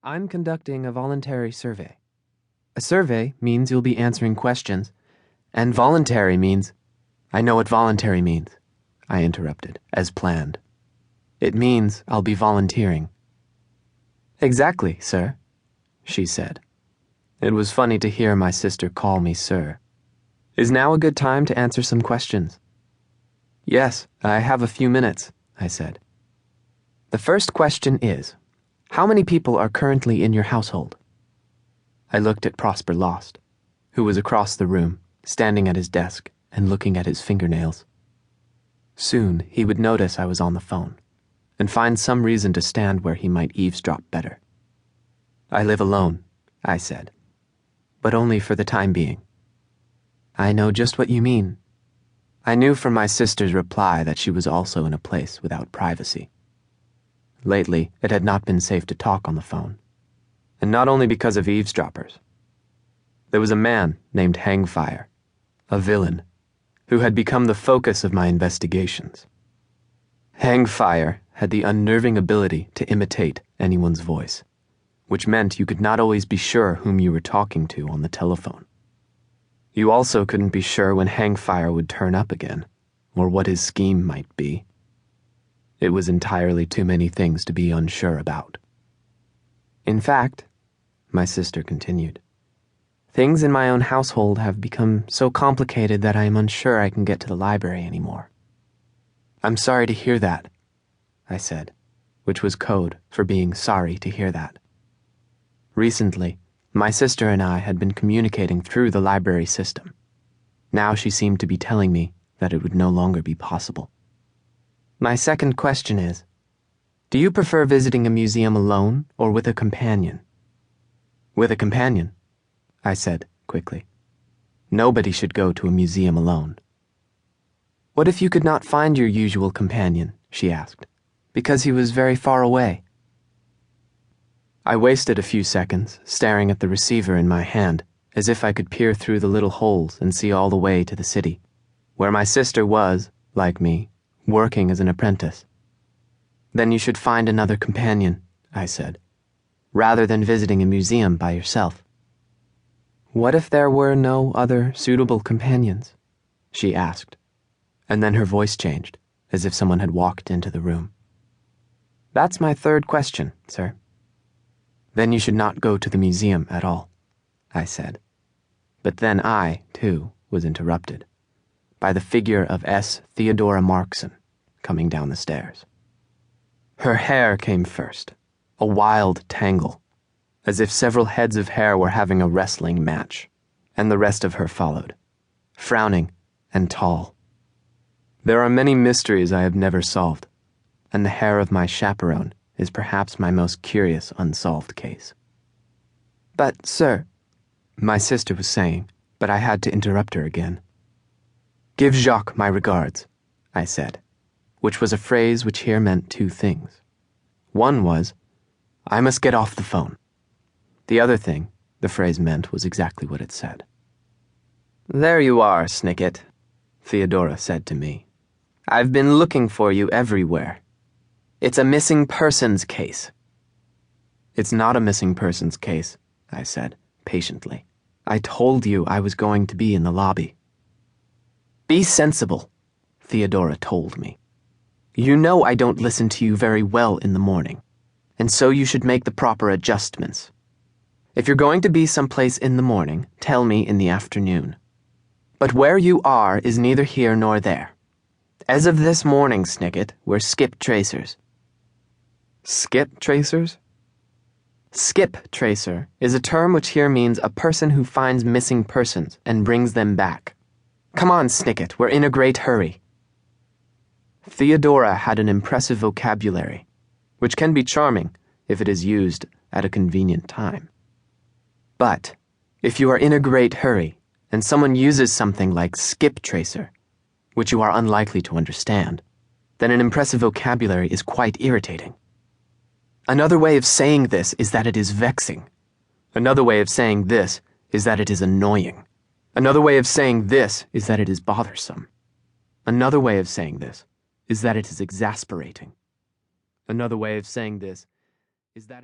I'm conducting a voluntary survey. A survey means you'll be answering questions, and voluntary means... I know what voluntary means, I interrupted, as planned. It means I'll be volunteering. Exactly, sir, she said. It was funny to hear my sister call me sir. Is now a good time to answer some questions? Yes, I have a few minutes, I said. The first question is, how many people are currently in your household? I looked at Prosper Lost, who was across the room, standing at his desk and looking at his fingernails. Soon he would notice I was on the phone and find some reason to stand where he might eavesdrop better. I live alone, I said, but only for the time being. I know just what you mean. I knew from my sister's reply that she was also in a place without privacy. Lately, it had not been safe to talk on the phone, and not only because of eavesdroppers. There was a man named Hangfire, a villain, who had become the focus of my investigations. Hangfire had the unnerving ability to imitate anyone's voice, which meant you could not always be sure whom you were talking to on the telephone. You also couldn't be sure when Hangfire would turn up again, or what his scheme might be. It was entirely too many things to be unsure about. In fact, my sister continued, things in my own household have become so complicated that I am unsure I can get to the library anymore. I'm sorry to hear that, I said, which was code for being sorry to hear that. Recently, my sister and I had been communicating through the library system. Now she seemed to be telling me that it would no longer be possible. My second question is, do you prefer visiting a museum alone or with a companion? With a companion, I said quickly. Nobody should go to a museum alone. What if you could not find your usual companion, she asked, because he was very far away? I wasted a few seconds staring at the receiver in my hand, as if I could peer through the little holes and see all the way to the city, where my sister was, like me, working as an apprentice. Then you should find another companion, I said, rather than visiting a museum by yourself. What if there were no other suitable companions? She asked, and then her voice changed, as if someone had walked into the room. That's my third question, sir. Then you should not go to the museum at all, I said. But then I, too, was interrupted by the figure of S. Theodora Markson coming down the stairs. Her hair came first, a wild tangle, as if several heads of hair were having a wrestling match, and the rest of her followed, frowning and tall. There are many mysteries I have never solved, and the hair of my chaperone is perhaps my most curious unsolved case. But, sir, my sister was saying, but I had to interrupt her again. Give Jacques my regards, I said, which was a phrase which here meant two things. One was, I must get off the phone. The other thing the phrase meant was exactly what it said. There you are, Snicket, Theodora said to me. I've been looking for you everywhere. It's a missing persons case. It's not a missing persons case, I said, patiently. I told you I was going to be in the lobby. Be sensible, Theodora told me. You know I don't listen to you very well in the morning, and so you should make the proper adjustments. If you're going to be someplace in the morning, tell me in the afternoon. But where you are is neither here nor there. As of this morning, Snicket, we're skip tracers. Skip tracers? Skip tracer is a term which here means a person who finds missing persons and brings them back. Come on, Snicket, we're in a great hurry. Theodora had an impressive vocabulary, which can be charming if it is used at a convenient time. But if you are in a great hurry and someone uses something like skip tracer, which you are unlikely to understand, then an impressive vocabulary is quite irritating. Another way of saying this is that it is vexing. Another way of saying this is that it is annoying. Another way of saying this is that it is bothersome. Another way of saying this is that it is exasperating. Another way of saying this is that